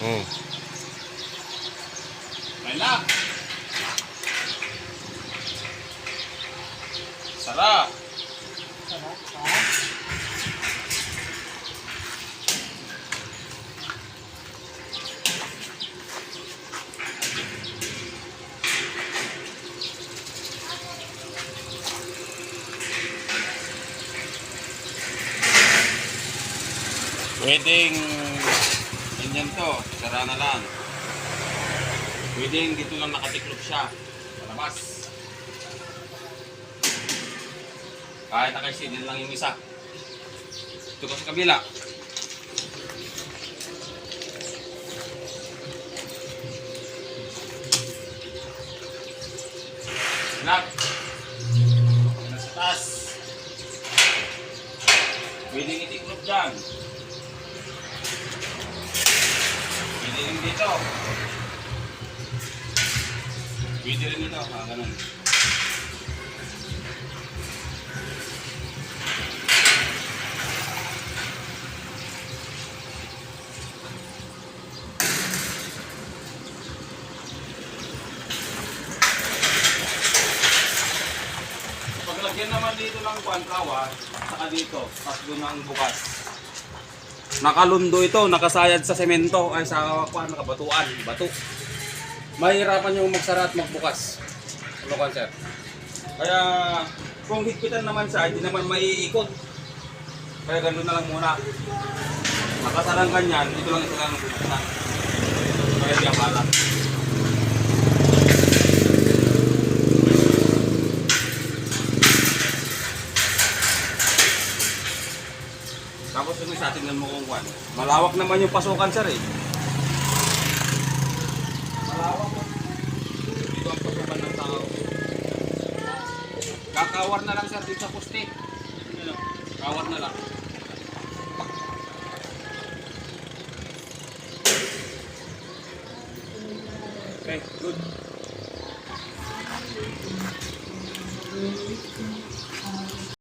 Hmm. Laila! Sarap! Sarap pa. Pwedeng ganyan to, sara na lang. Pwedeng dito lang nakatiklop siya. Palabas. Kahit nakasidin lang yung isa. Ito ko sa kabila. Anak. Nasa taas. Pwedeng itiklop dyan. Pwede rin dito. Pwede rin dito. Ganun. Paglagyan naman dito ng kuwan-kawa, saka dito, tapos doon ang bukas. Nakalundo ito, nakasayad sa semento, ay sa kuwan, nakabatuan, bato. Mahirapan yung magsara at magbukas. Ano kuwan, sir? Kaya, kung higpitan naman siya, hindi naman maiikot. Kaya ganoon na lang muna. Nakasarang ganyan, dito lang ito lang buksan. Kaya di abala. Tapos yung isa, tingnan mo kung kuwan. Malawak naman yung pasukan, sir, eh. Malawak po. Dito ang pasukan ng tao. Kakawar na lang, sir, dito sa poste. Kawar na lang. Okay, good.